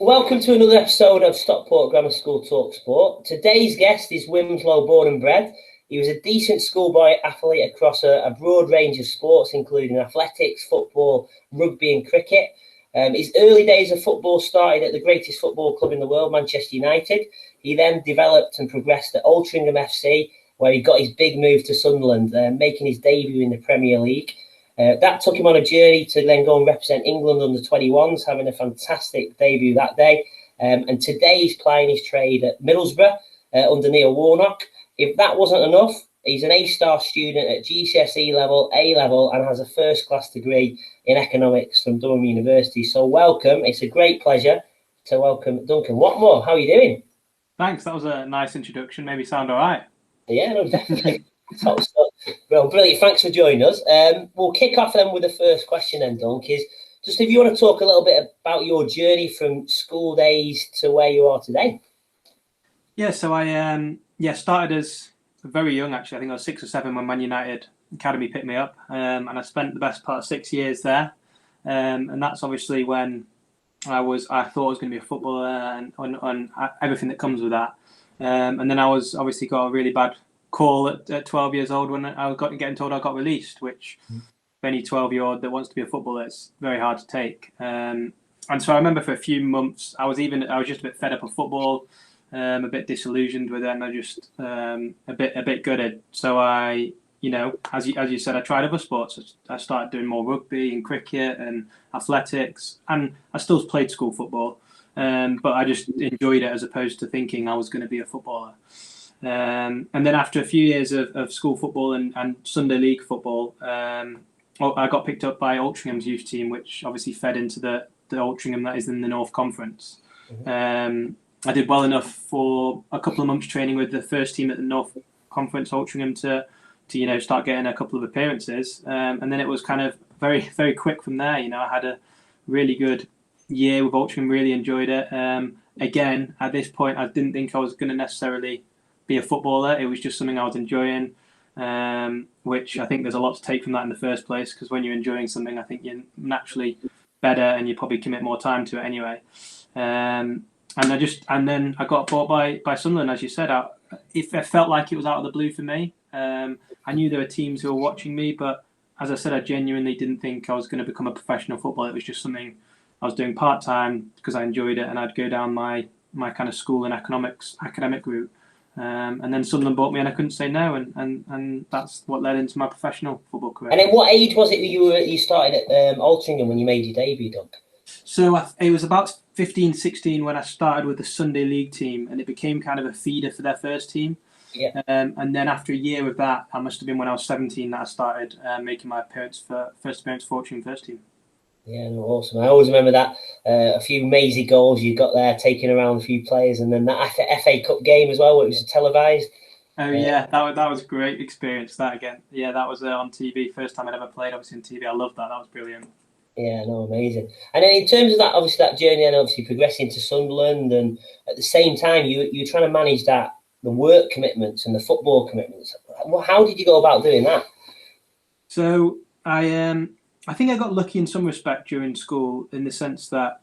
Welcome to another episode of Stockport Grammar School Talks Sport. Today's guest is Wilmslow born and bred. He was a decent schoolboy athlete across a broad range of sports, including athletics, football, rugby and cricket. His early days of football started at the greatest football club in the world, Manchester United. He then developed and progressed at Altrincham FC, where he got his big move to Sunderland, making his debut in the Premier League. That took him on a journey to then go and represent England under 21s, having a fantastic debut that day. And today he's plying his trade at Middlesbrough under Neil Warnock. If that wasn't enough, he's an A-star student at GCSE level, A-level, and has a first-class degree in economics from Durham University. So welcome. It's a great pleasure to welcome Duncan Watmore. How are you doing? Thanks. That was a nice introduction. Made me sound all right. Yeah, no, definitely. Top stuff. Well, brilliant. Thanks for joining us. We'll kick off then with the first question then, Dunk, is just if you want to talk a little bit about your journey from school days to where you are today. Yeah, so I started as very young, actually. I think I was 6 or 7 when Man United Academy picked me up, and I spent the best part of 6 years there. And that's obviously when I thought I was going to be a footballer and everything that comes with that. And then I was obviously got a really bad call at 12 years old when I was getting told I got released, which for any 12-year-old that wants to be a footballer, it's very hard to take. And so I remember for a few months I was just a bit fed up of football, a bit disillusioned with it, and I just a bit gutted. So I, as you said, I tried other sports. I started doing more rugby and cricket and athletics, and I still played school football, but I just enjoyed it as opposed to thinking I was going to be a footballer. And then after a few years of school football and Sunday league football, I got picked up by Altrincham's youth team, which obviously fed into the Altrincham that is in the North Conference. Mm-hmm. I did well enough for a couple of months training with the first team at the North Conference, Altrincham, to start getting a couple of appearances. And then it was kind of very, very quick from there. I had a really good year with Altrincham, really enjoyed it. Again, at this point, I didn't think I was going to necessarily be a footballer. It was just something I was enjoying, which I think there's a lot to take from that in the first place, because when you're enjoying something, I think you're naturally better and you probably commit more time to it anyway. And then I got bought by Sunderland, as you said. It felt like it was out of the blue for me. I knew there were teams who were watching me, but as I said, I genuinely didn't think I was going to become a professional footballer. It was just something I was doing part-time because I enjoyed it, and I'd go down my kind of school and academic route. And then Sunderland bought me, and I couldn't say no, and that's what led into my professional football career. And then, what age was it that you started at Altrincham when you made your debut, Doug? So it was about 15, 16 when I started with the Sunday League team, and it became kind of a feeder for their first team. Yeah. And then after a year of that, I must have been when I was 17 that I started making my first appearance for Altrincham first team. Yeah, no, awesome. I always remember that a few amazing goals you got there, taking around a few players, and then that FA Cup game as well, where it was televised. Oh yeah, that was a great experience. That again, yeah, that was on TV. First time I'd ever played, obviously on TV. I loved that. That was brilliant. Yeah, no, amazing. And then in terms of that, obviously that journey, and obviously progressing to Sunderland, and at the same time you're trying to manage the work commitments and the football commitments. How did you go about doing that? So I think I got lucky in some respect during school, in the sense that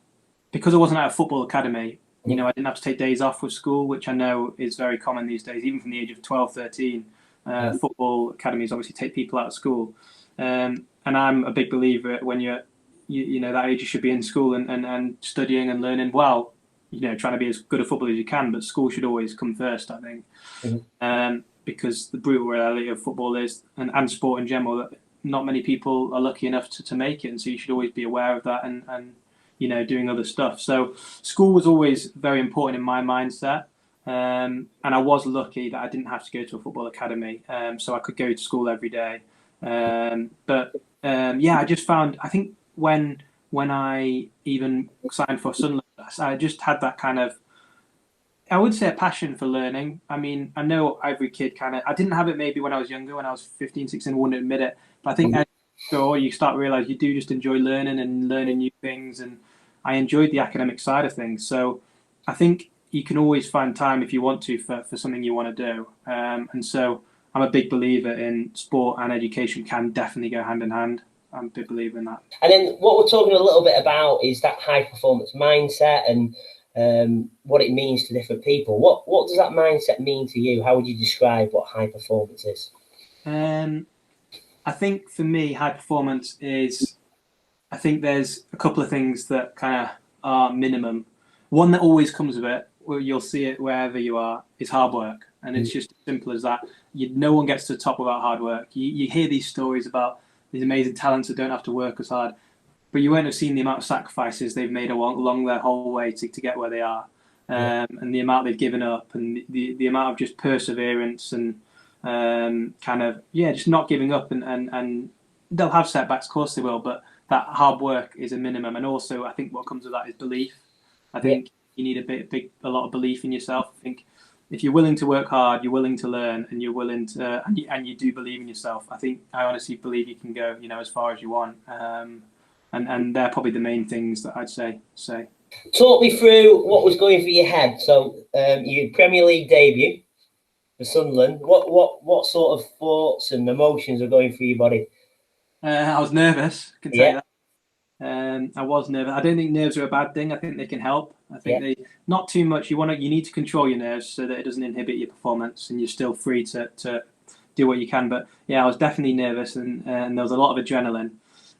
because I wasn't at a football academy, I didn't have to take days off with school, which I know is very common these days, even from the age of 12, 13. Football academies obviously take people out of school. And I'm a big believer when you're that age, you should be in school and studying and learning while, trying to be as good a footballer as you can, but school should always come first, I think. Mm-hmm. Because the brutal reality of football is, and sport in general, that not many people are lucky enough to make it, and so you should always be aware of that and doing other stuff. So school was always very important in my mindset, and I was lucky that I didn't have to go to a football academy, so I could go to school every day. I just found, I think when I even signed for Sunderland, I just had that kind of, I would say, a passion for learning. I mean, I know every kid I didn't have it maybe when I was younger, when I was 15, 16, I wouldn't admit it. But I think as you go, you start to realise you do just enjoy learning and learning new things. And I enjoyed the academic side of things. So I think you can always find time if you want to for something you want to do. And so I'm a big believer in sport and education can definitely go hand in hand. I'm a big believer in that. And then what we're talking a little bit about is that high performance mindset and what it means to different people. What does that mindset mean to you? How would you describe what high performance is? I think for me, high performance is, I think there's a couple of things that kind of are minimum. One that always comes with it, where you'll see it wherever you are, is hard work. And it's just as simple as that. No one gets to the top without hard work. You hear these stories about these amazing talents that don't have to work as hard, but you won't have seen the amount of sacrifices they've made along their whole way to get where they are, and the amount they've given up, and the amount of just perseverance and just not giving up. And they'll have setbacks, of course they will, but that hard work is a minimum. And also, I think what comes with that is belief. I think you need a lot of belief in yourself. I think if you're willing to work hard, you're willing to learn, and you're willing to, and you do believe in yourself, I honestly believe you can go, as far as you want. And they're probably the main things that I'd say. Talk me through what was going through your head. So your Premier League debut for Sunderland. What sort of thoughts and emotions are going through your body? I was nervous. I can tell you that. I was nervous. I don't think nerves are a bad thing. I think they can help. I think they not too much. You need to control your nerves so that it doesn't inhibit your performance, and you're still free to do what you can. But yeah, I was definitely nervous, and there was a lot of adrenaline.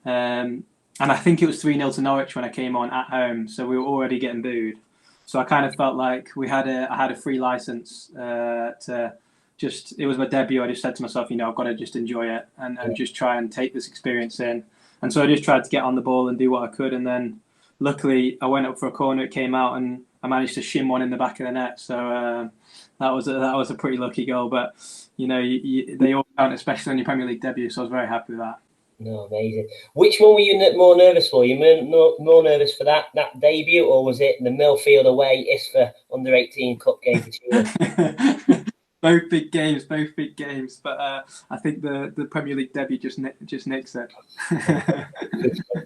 And I think it was 3-0 to Norwich when I came on at home, so we were already getting booed. So I kind of felt like I had a free license to just. It was my debut. I just said to myself, I've got to just enjoy it and just try and take this experience in. And so I just tried to get on the ball and do what I could. And then luckily I went up for a corner, it came out, and I managed to shim one in the back of the net. So that was a pretty lucky goal. But, they all count, especially on your Premier League debut. So I was very happy with that. No, amazing. Which one were you more nervous for? You more nervous for that debut, or was it the Millfield away ISFA under-18 cup game for Chile? Both big games. But I think the Premier League debut just nicks it.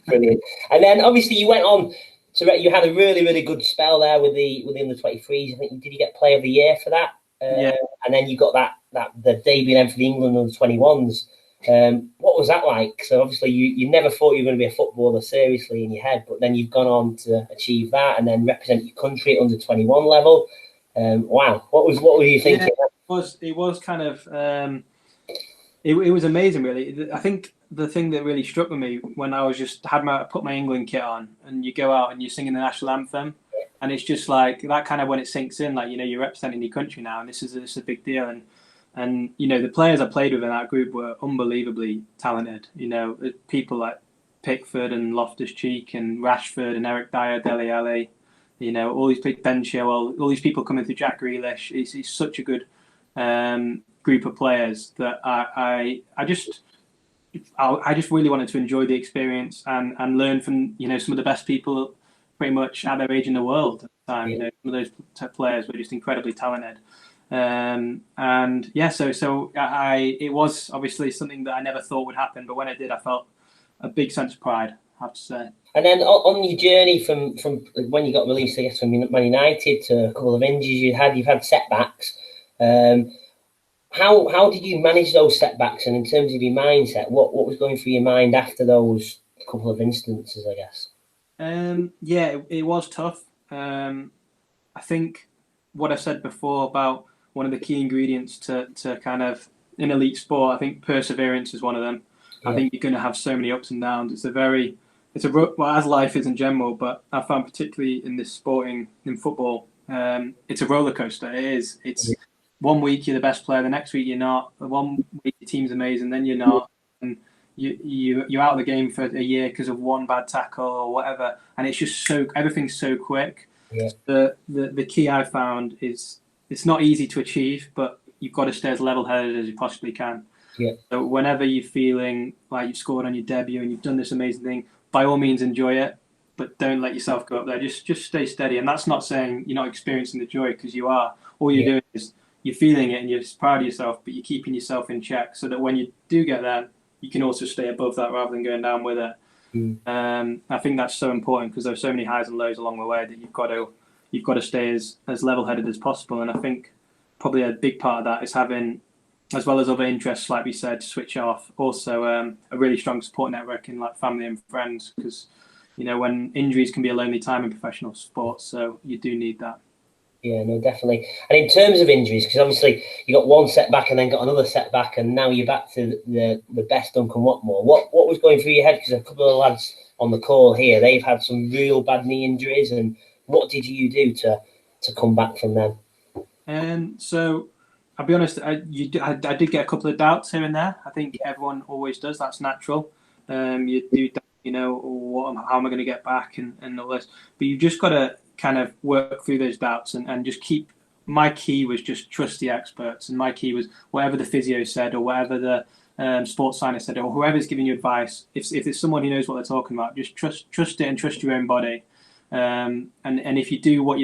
Brilliant. And then obviously you went on to, you had a really, really good spell there with the under-23s. I think, did you get Player of the Year for that? Yeah. And then you got the debut then for the England under-21s. What was that like? So obviously you never thought you were going to be a footballer seriously in your head, but then you've gone on to achieve that and then represent your country at under-21 level. Wow, what were you thinking? Yeah, it was kind of it was amazing, really. I think the thing that really struck with me when I was just put my England kit on, and you go out and you're singing the national anthem, and it's just like that kind of when it sinks in, like you're representing your country now, and this is a big deal. And the players I played with in that group were unbelievably talented. People like Pickford and Loftus-Cheek and Rashford and Eric Dyer, Dele Alli. All these big Ben Chilwell, all these people coming through, Jack Grealish. It's such a good group of players that I just really wanted to enjoy the experience and learn from some of the best people pretty much at their age in the world at the time. Some of those players were just incredibly talented. It was obviously something that I never thought would happen, but when it did, I felt a big sense of pride, I have to say. And then on your journey from when you got released, I guess, from Man United to a couple of injuries you've had setbacks. How did you manage those setbacks? And in terms of your mindset, what was going through your mind after those couple of instances, I guess? It was tough. I think what I said before about one of the key ingredients to kind of in elite sport, I think perseverance is one of them. Yeah. I think you're going to have so many ups and downs. As life is in general, but I found particularly in football, it's a roller coaster. It is. It's 1 week you're the best player, the next week you're not. 1 week your team's amazing, then you're not, and you're out of the game for a year because of one bad tackle or whatever. And it's just everything's so quick. Yeah. The key I found is it's not easy to achieve, but you've got to stay as level-headed as you possibly can. Yeah. So whenever you're feeling like you've scored on your debut and you've done this amazing thing, by all means enjoy it, but don't let yourself go up there. Just stay steady. And that's not saying you're not experiencing the joy, because you are. All you're doing is you're feeling it and you're proud of yourself, but you're keeping yourself in check so that when you do get there, you can also stay above that rather than going down with it. I think that's so important because there's so many highs and lows along the way that you've got to stay as level-headed as possible. And I think probably a big part of that is having as well as other interests, like we said, to switch off. Also, a really strong support network in like family and friends, because when injuries can be a lonely time in professional sports, so you do need that. Yeah, no, definitely. And in terms of injuries, because obviously you got one setback and then got another setback, and now you're back to the best Duncan Watmore. What was going through your head? Because a couple of lads on the call here, they've had some real bad knee injuries, and what did you do to come back from them? So I'll be honest, I did get a couple of doubts here and there. I think everyone always does. That's natural. You do, how am I going to get back and all this? But you've just got to kind of work through those doubts and just keep. My key was just trust the experts, and my key was whatever the physio said or whatever the sports scientist said or whoever's giving you advice. If it's someone who knows what they're talking about, just trust it and trust your own body. And if you do what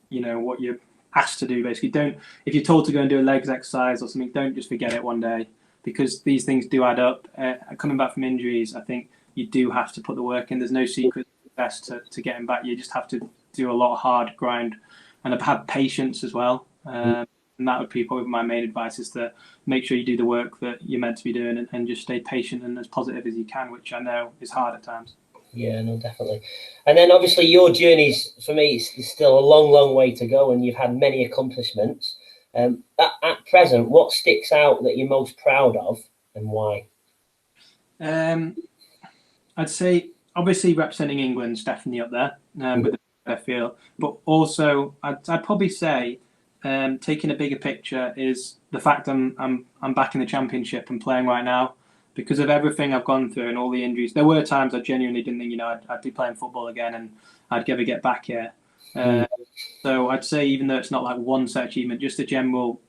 you're asked to do, basically, if you're told to go and do a legs exercise or something, don't just forget it one day, because these things do add up. Coming back from injuries, I think you do have to put the work in. There's no secret best to getting back. You just have to do a lot of hard grind and have patience as well. And that would be probably my main advice, is to make sure you do the work that you're meant to be doing and just stay patient and as positive as you can, which I know is hard at times. Yeah, no, definitely. And then obviously your journey's, for me, is still a long, long way to go, and you've had many accomplishments. At present, what sticks out that you're most proud of, and why? I'd say obviously representing England's definitely up there with the I feel, but also I'd probably say taking a bigger picture is the fact I'm back in the Championship and playing right now. Because of everything I've gone through and all the injuries, there were times I genuinely didn't think, I'd be playing football again and I'd ever get back here. So I'd say, even though it's not like one set achievement, just a general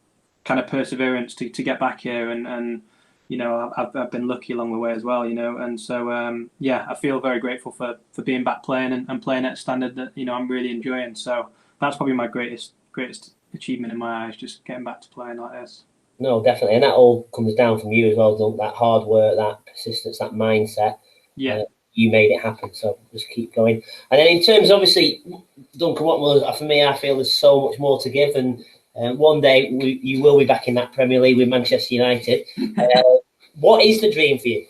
kind of perseverance to get back here, and I've been lucky along the way as well, and so I feel very grateful for being back playing and playing at a standard that I'm really enjoying. So that's probably my greatest achievement in my eyes, just getting back to playing like this. No, definitely. And that all comes down from you as well, that hard work, that persistence, that mindset. Yeah. You made it happen, so just keep going. And then in terms, obviously, Duncan Watmore, for me, I feel there's so much more to give. And one day you will be back in that Premier League with Manchester United. What is the dream for you?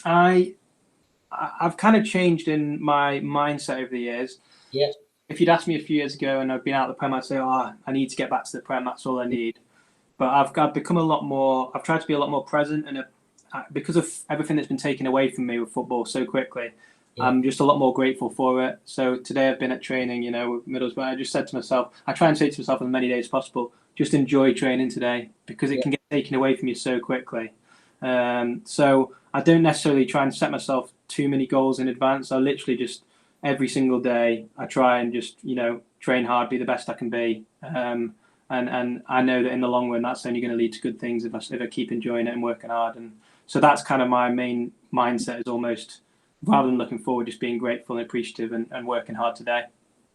I've kind of changed in my mindset over the years. Yeah. If you'd asked me a few years ago and I'd been out of the Prem, I'd say, I need to get back to the Prem. That's all I need. But I've become a lot more. I've tried to be a lot more present, and because of everything that's been taken away from me with football so quickly, I'm just a lot more grateful for it. So today I've been at training, with Middlesbrough. I just said to myself, I try and say to myself as many days as possible, just enjoy training today, because it can get taken away from you so quickly. So I don't necessarily try and set myself too many goals in advance. I literally just every single day I try and just train hard, be the best I can be. And I know that in the long run that's only going to lead to good things if I keep enjoying it and working hard. And so that's kind of my main mindset, is almost, rather than looking forward, just being grateful and appreciative and working hard today.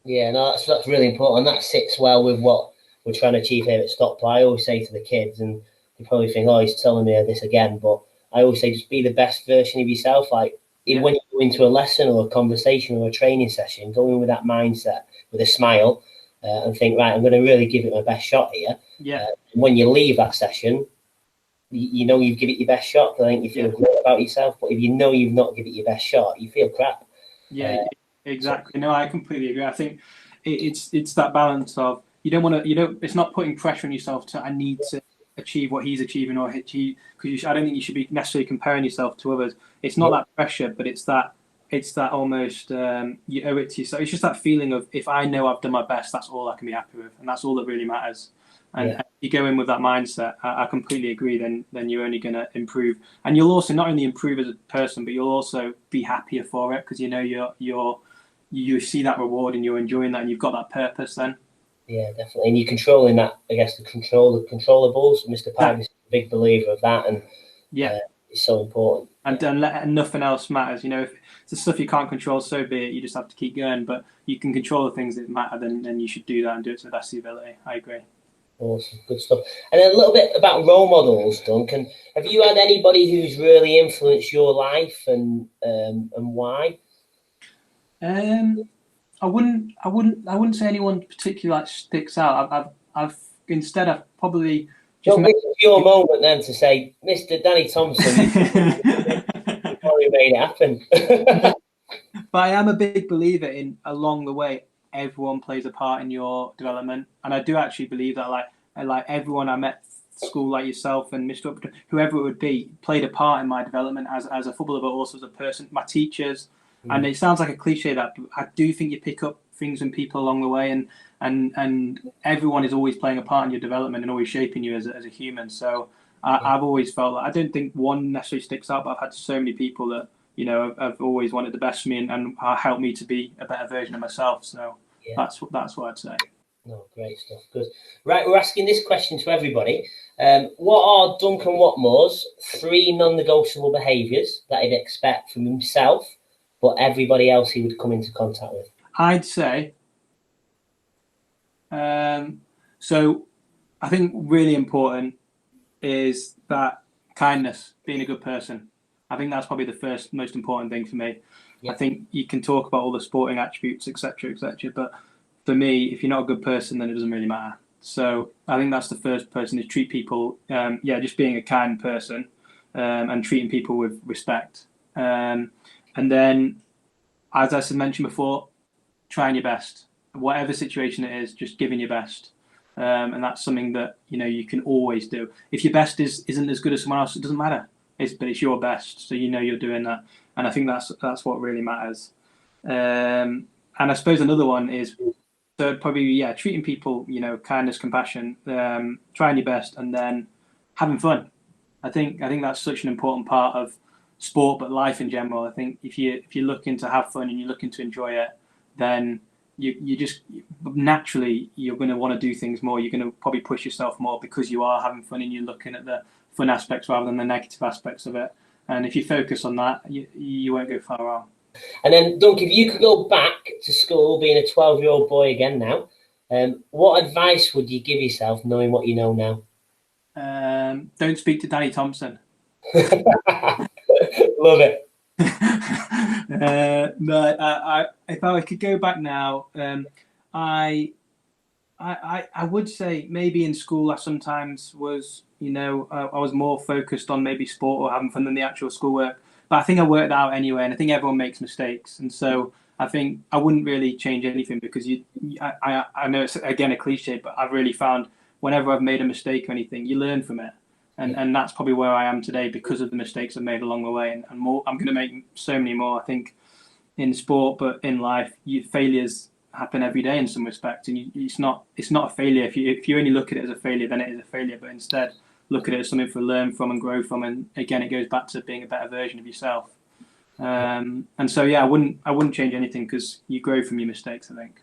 Yeah, no, that's really important. And that sits well with what we're trying to achieve here at Stop Play. I always say to the kids, and you probably think, he's telling me this again, but I always say, just be the best version of yourself. Like, when you go into a lesson or a conversation or a training session, go in with that mindset, with a smile, and think, right, I'm going to really give it my best shot here. Yeah. When you leave that session, you've given it your best shot. I think you feel great about yourself. But if you've not given it your best shot, you feel crap. Yeah, exactly. No, I completely agree. I think it's that balance of, you don't want to, it's not putting pressure on yourself to, I need to achieve what he's achieving, or achieve, because I don't think you should be necessarily comparing yourself to others. It's not that pressure, but it's that almost you owe it to yourself. It's just that feeling of, if I know I've done my best, that's all I can be happy with, and that's all that really matters. And if you go in with that mindset, I completely agree. Then you're only going to improve, and you'll also not only improve as a person, but you'll also be happier for it, because you see that reward and you're enjoying that, and you've got that purpose then. Yeah, definitely. And you're controlling that, I guess, the controllables. Mr. Pipe is a big believer of that, and it's so important. And nothing else matters. If it's the stuff you can't control, so be it. You just have to keep going. But you can control the things that matter, then you should do that and do it to the best of your ability. I agree. Awesome, good stuff. And then a little bit about role models, Duncan. Have you had anybody who's really influenced your life, and why? I wouldn't say anyone particularly sticks out. I've instead I've probably So this is your moment then to say, Mr. Danny Thompson, before he made it happen. But I am a big believer in along the way, everyone plays a part in your development, and I do actually believe that like everyone I met at school, like yourself and Mr. Upton, whoever it would be, played a part in my development as a footballer, but also as a person. My teachers, and it sounds like a cliche that, but I do think you pick up things and people along the way, and everyone is always playing a part in your development and always shaping you as a human. So I've always felt that I don't think one necessarily sticks out, but I've had so many people that I've always wanted the best for me and helped me to be a better version of myself. So that's what I'd say. No, great stuff. Good. Right, we're asking this question to everybody. What are Duncan Watmore's 3 non-negotiable behaviours that he'd expect from himself, but everybody else he would come into contact with? I'd say, so I think really important is that kindness, being a good person. I think that's probably the first most important thing for me. I think you can talk about all the sporting attributes, etc., but for me, if you're not a good person, then it doesn't really matter. So I think that's the first person, is treat people, just being a kind person, and treating people with respect. And then, as I mentioned before, trying your best. Whatever situation it is, just giving your best. And that's something that you can always do. If your best isn't as good as someone else, it doesn't matter. But it's your best, so you're doing that, and I think that's what really matters. And I suppose another one is probably treating people, kindness, compassion, trying your best, and then having fun. I think that's such an important part of sport, but life in general. I think if you're looking to have fun and you're looking to enjoy it, then you just naturally you're going to want to do things more. You're going to probably push yourself more because you are having fun and you're looking at the fun aspects rather than the negative aspects of it. And if you focus on that, you won't go far wrong. And then, Duncan, if you could go back to school being a 12-year-old boy again now, what advice would you give yourself knowing what you know now? Don't speak to Danny Thompson. Love it. No, if I could go back now, I would say maybe in school I sometimes was, I was more focused on maybe sport or having fun than the actual schoolwork. But I think I worked out anyway, and I think everyone makes mistakes, and so I think I wouldn't really change anything because I know it's again a cliche, but I've really found whenever I've made a mistake or anything, you learn from it, and that's probably where I am today because of the mistakes I've made along the way, and more. I'm going to make so many more, I think, in sport, but in life, failures happen every day in some respect, and it's not a failure. If you only look at it as a failure, then it is a failure. But instead, look at it as something to learn from and grow from. And again, it goes back to being a better version of yourself. And so, I wouldn't change anything because you grow from your mistakes, I think.